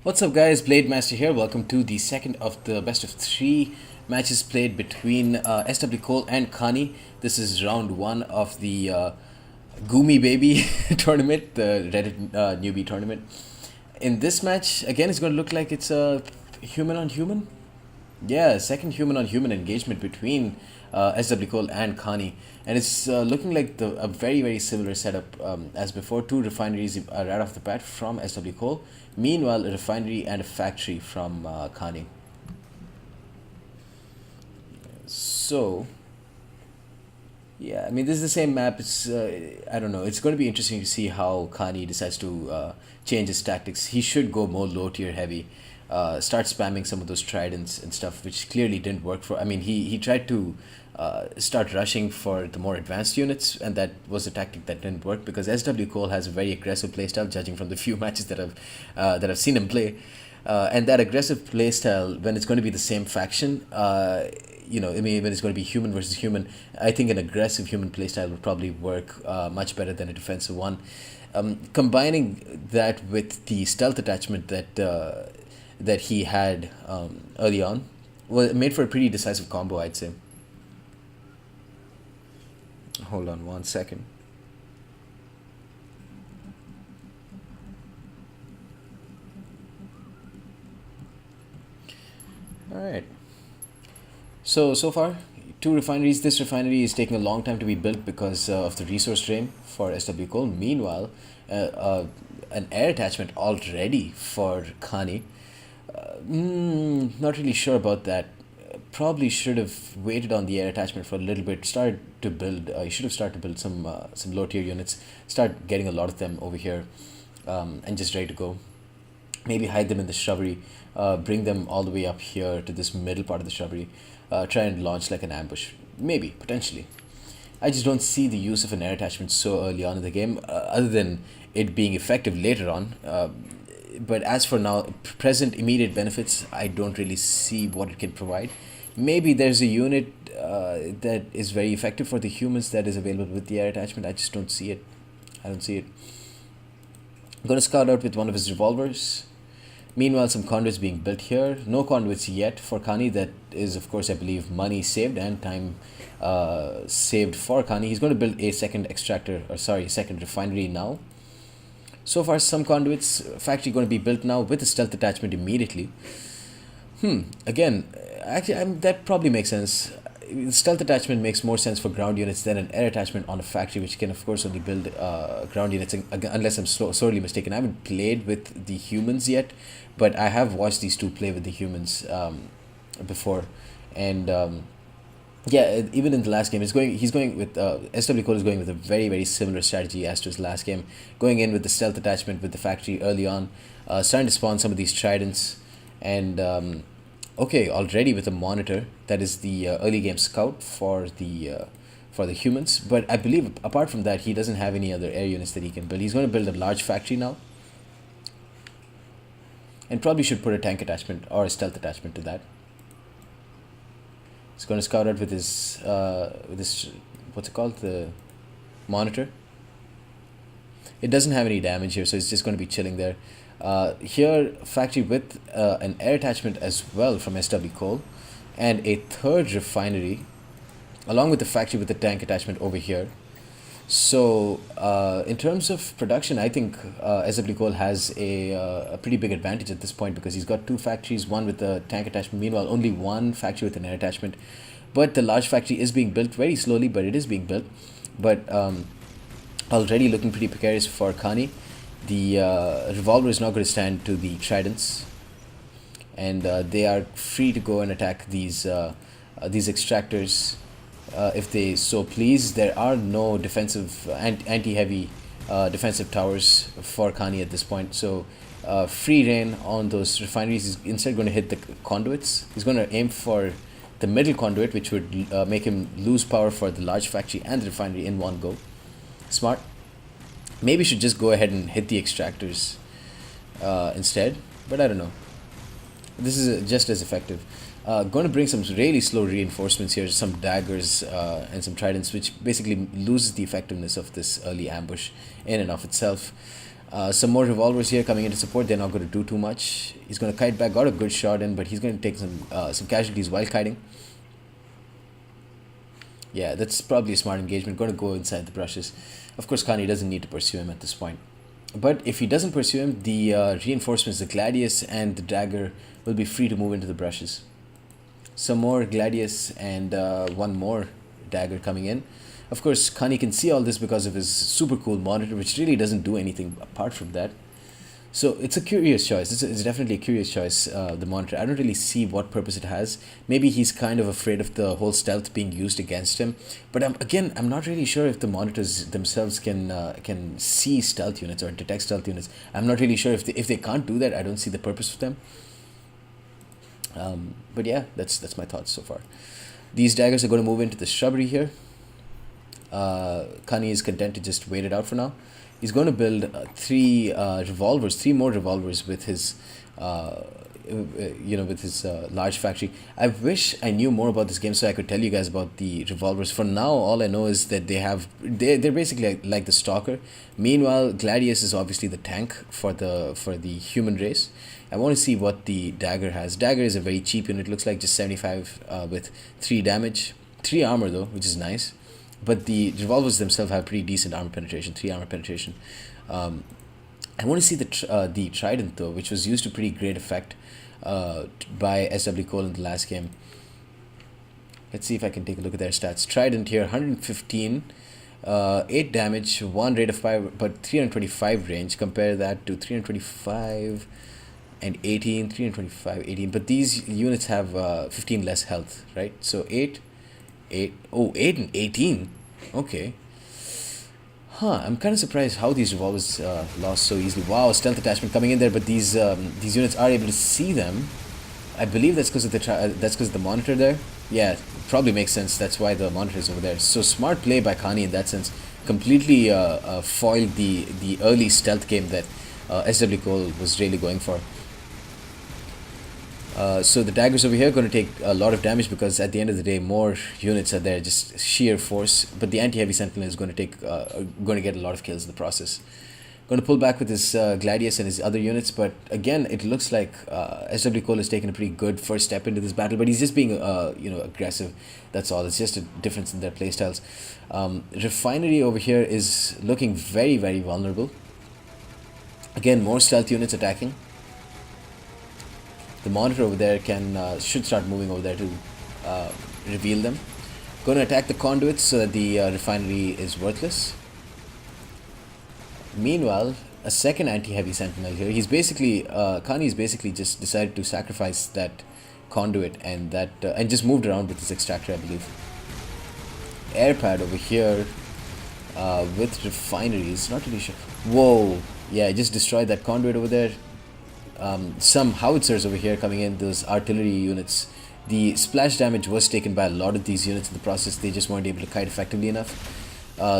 What's up, guys? Blade Master here. Welcome to the second of the best of three matches played between Swkoll and Khani. This is round one of the Goomy Baby tournament, the Reddit newbie tournament. In this match, again, it's going to look like it's a human on human. Yeah, second human on human engagement between Swkoll and Khani, and it's looking like a very similar setup as before. Two refineries are right off the bat from Swkoll. Meanwhile, a refinery and a factory from Khani. So yeah, I mean, this is the same map. It's I don't know. It's going to be interesting to see how Khani decides to change his tactics. He should go more low tier heavy, start spamming some of those tridents and stuff, which clearly didn't work for. I mean, he tried to start rushing for the more advanced units, and that was a tactic that didn't work because SW Cole has a very aggressive playstyle, judging from the few matches that I've seen him play. And that aggressive playstyle, when it's going to be the same faction, I mean, when it's going to be human versus human, I think an aggressive human playstyle would probably work much better than a defensive one. Combining that with the stealth attachment that he had early on, well, it made for a pretty decisive combo, I'd say. Hold on one second. All right. So far, two refineries. This refinery is taking a long time to be built because of the resource drain for Swkoll. Meanwhile, an air attachment already for Khani. Not really sure about that. Probably should have waited on the air attachment for a little bit. Started to build. You should have started to build some low tier units. Start getting a lot of them over here, and just ready to go. Maybe hide them in the shrubbery, bring them all the way up here to this middle part of the shrubbery, try and launch like an ambush. Maybe, potentially. I just don't see the use of an air attachment so early on in the game, other than it being effective later on. But as for now, present immediate benefits, I don't really see what it can provide. Maybe there's a unit that is very effective for the humans that is available with the air attachment. I just don't see it. I don't see it. I'm going to scout out with one of his revolvers. Meanwhile, some conduits being built here. No conduits yet for Khani. That is, of course, I believe, money saved and time saved for Khani. He's going to build a second second refinery now. So far, some conduits, factory going to be built now with a stealth attachment immediately. Again, actually, that probably makes sense. Stealth attachment makes more sense for ground units than an air attachment on a factory, which can, of course, only build ground units, unless I'm sorely mistaken. I haven't played with the humans yet, but I have watched these two play with the humans before. And yeah, even in the last game, he's going with Swkoll is going with a very similar strategy as to his last game, going in with the stealth attachment with the factory early on, starting to spawn some of these tridents, and okay, already with a monitor. That is the early game scout for the humans. But I believe apart from that, he doesn't have any other air units that he can build. He's going to build a large factory now, and probably should put a tank attachment or a stealth attachment to that. He's going to scout out with his what's it called, the monitor. It doesn't have any damage here, so it's just going to be chilling there. Here, factory with an air attachment as well from Swkoll, and a third refinery, along with the factory with the tank attachment over here. So, in terms of production, I think Swkoll has a pretty big advantage at this point because he's got two factories, one with a tank attachment. Meanwhile, only one factory with an air attachment. But the large factory is being built very slowly, but it is being built. But already looking pretty precarious for Khani. The revolver is not going to stand to the tridents, and they are free to go and attack these extractors if they so please. There are no defensive anti-heavy defensive towers for Khani at this point, so free reign on those refineries. He's instead going to hit the conduits. He's going to aim for the middle conduit, which would make him lose power for the large factory and the refinery in one go. Smart. Maybe should just go ahead and hit the extractors instead, but I don't know. This is just as effective. Going to bring some really slow reinforcements here, some daggers and some tridents, which basically loses the effectiveness of this early ambush in and of itself. Some more revolvers here coming into support. They're not going to do too much. He's going to kite back. Got a good shot in, but he's going to take some casualties while kiting. Yeah, that's probably a smart engagement. Going to go inside the brushes. Of course, Khani doesn't need to pursue him at this point. But if he doesn't pursue him, the reinforcements, the Gladius and the Dagger, will be free to move into the brushes. Some more Gladius and one more Dagger coming in. Of course, Khani can see all this because of his super cool monitor, which really doesn't do anything apart from that. So it's a curious choice. It's definitely a curious choice, the monitor. I don't really see what purpose it has. Maybe he's kind of afraid of the whole stealth being used against him. But I'm not really sure if the monitors themselves can see stealth units or detect stealth units. I'm not really sure if they can't do that. I don't see the purpose of them. But yeah, that's my thoughts so far. These daggers are going to move into the shrubbery here. Khani is content to just wait it out for now. He's going to build three more revolvers with his, large factory. I wish I knew more about this game so I could tell you guys about the revolvers. For now, all I know is that they're basically like the stalker. Meanwhile, Gladius is obviously the tank for the human race. I want to see what the dagger has. Dagger is a very cheap unit. It looks like just 75 with 3 damage, 3 armor though, which is nice. But the revolvers themselves have pretty decent armor penetration, 3 armor penetration. I want to see the trident though, which was used to pretty great effect by Swkoll in the last game. Let's see if I can take a look at their stats. Trident here, 115, 8 damage, 1 rate of fire, but 325 range. Compare that to 325 and 18, 325, 18. But these units have 15 less health, right? So 8 and 18. Okay. I'm kind of surprised how these revolvers lost so easily. Wow, stealth attachment coming in there, but these units are able to see them. I believe that's because of the monitor there. Yeah, probably makes sense. That's why the monitor is over there. So smart play by Khani in that sense. Completely foiled the early stealth game that Swkoll was really going for. So the daggers over here are going to take a lot of damage because at the end of the day more units are there, just sheer force. But the anti-heavy sentinel is going to get a lot of kills in the process. Going to pull back with his Gladius and his other units, but again it looks like Swkoll has taken a pretty good first step into this battle, but he's just being aggressive. That's all. It's just a difference in their playstyles. Refinery over here is looking very, very vulnerable. Again, more stealth units attacking. The monitor over there should start moving over there to reveal them. Going to attack the conduits so that the refinery is worthless. Meanwhile, a second anti-heavy sentinel here. He's basically Khani's basically just decided to sacrifice that conduit and just moved around with his extractor, I believe. Airpad over here with refineries. Not really sure. Whoa! Yeah, I just destroyed that conduit over there. Some howitzers over here coming in, those artillery units. The splash damage was taken by a lot of these units in the process. They just weren't able to kite effectively enough.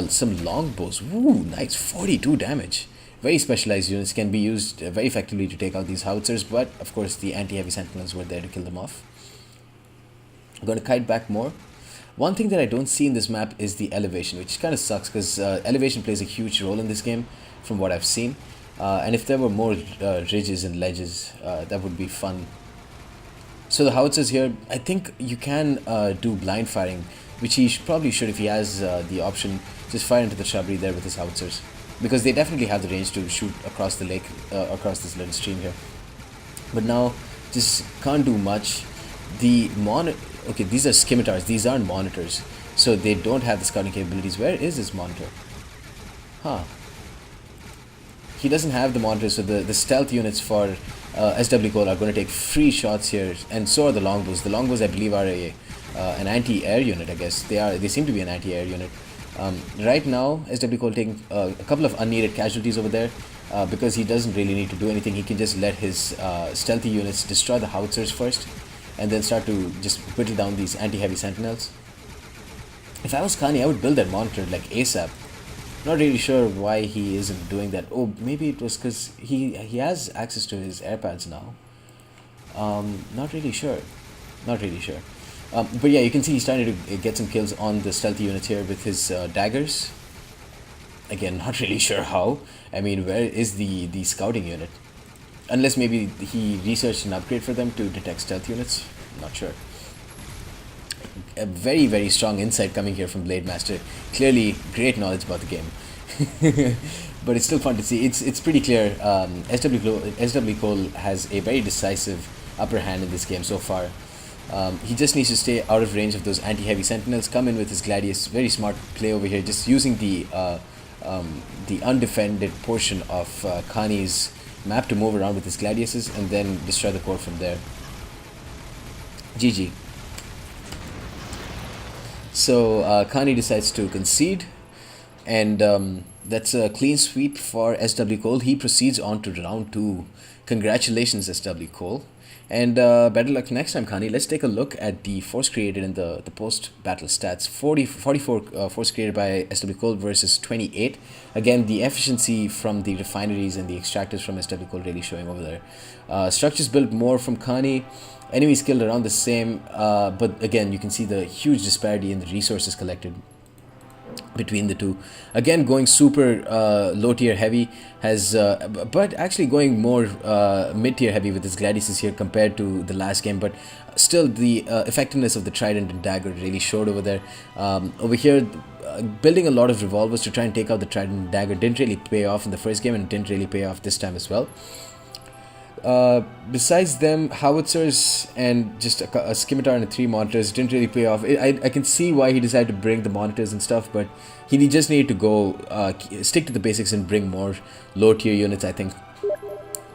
Some longbows. Woo, nice, 42 damage. Very specialized units, can be used very effectively to take out these howitzers, but of course the anti-heavy sentinels were there to kill them off. I'm going to kite back more. One thing that I don't see in this map is the elevation, which kind of sucks because elevation plays a huge role in this game from what I've seen. And if there were more ridges and ledges, that would be fun. So the howitzers here, I think you can do blind firing, which he probably should if he has the option. Just fire into the shrubbery there with his howitzers, because they definitely have the range to shoot across the lake, across this little stream here. But now, just can't do much. Okay, these are scimitars, these aren't monitors, so they don't have the scouting capabilities. Where is this monitor? He doesn't have the monitor, so the stealth units for Swkoll are going to take free shots here, and so are the longbows. The longbows, I believe, are an anti-air unit. I guess they seem to be an anti-air unit. Right now, Swkoll taking a couple of unneeded casualties over there because he doesn't really need to do anything. He can just let his stealthy units destroy the howitzers first, and then start to just whittle down these anti-heavy sentinels. If I was Khani, I would build that monitor like ASAP. Not really sure why he isn't doing that. Oh, maybe it was because he has access to his airpads now. Not really sure. But yeah, you can see he's trying to get some kills on the stealthy units here with his daggers. Again, not really sure how. I mean, where is the scouting unit? Unless maybe he researched an upgrade for them to detect stealth units. Not sure. A very, very strong insight coming here from Blade Master. Clearly, great knowledge about the game. But it's still fun to see. It's pretty clear. SW Cole has a very decisive upper hand in this game so far. He just needs to stay out of range of those anti-heavy sentinels. Come in with his Gladius. Very smart play over here. Just using the undefended portion of Khani's map to move around with his Gladiuses and then destroy the core from there. GG. So Khani decides to concede, and that's a clean sweep for SW Cole. He proceeds on to round 2. Congratulations, SW Cole. And better luck next time, Khani. Let's take a look at the force created in the post-battle stats. 44 force created by SW Cole versus 28. Again, the efficiency from the refineries and the extractors from SW Cole really showing over there. Structures built more from Khani. Enemies killed around the same. But again, you can see the huge disparity in the resources collected between the two. Again, going super low tier heavy has but actually going more mid tier heavy with his Gladiuses here compared to the last game, but still the effectiveness of the trident and dagger really showed over there. Over here, building a lot of revolvers to try and take out the trident and dagger didn't really pay off in the first game, and didn't really pay off this time as well. Besides them, howitzers and just a scimitar and 3 monitors didn't really pay off. I can see why he decided to bring the monitors and stuff, but he just needed to go stick to the basics and bring more low tier units. I think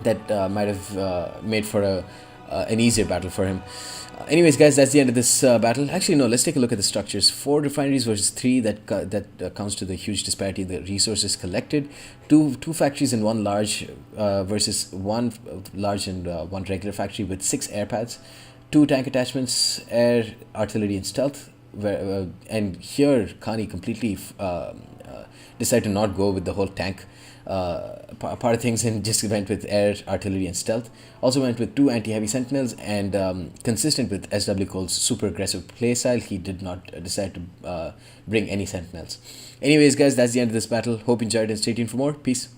that might have made for an easier battle for him. Anyways, guys, that's the end of this battle. Actually, no, let's take a look at the structures. 4 refineries versus 3. That counts to the huge disparity in the resources collected. Two factories and 1 large versus 1 large and 1 regular factory with 6 air pads. 2 tank attachments, air, artillery, and stealth. And here, Khani completely decided to not go with the whole tank part of things and just went with air, artillery, and stealth. Also went with 2 anti-heavy sentinels, and consistent with SW Cole's super aggressive playstyle, he did not decide to bring any sentinels. Anyways, guys, that's the end of this battle. Hope you enjoyed and stay tuned for more. Peace.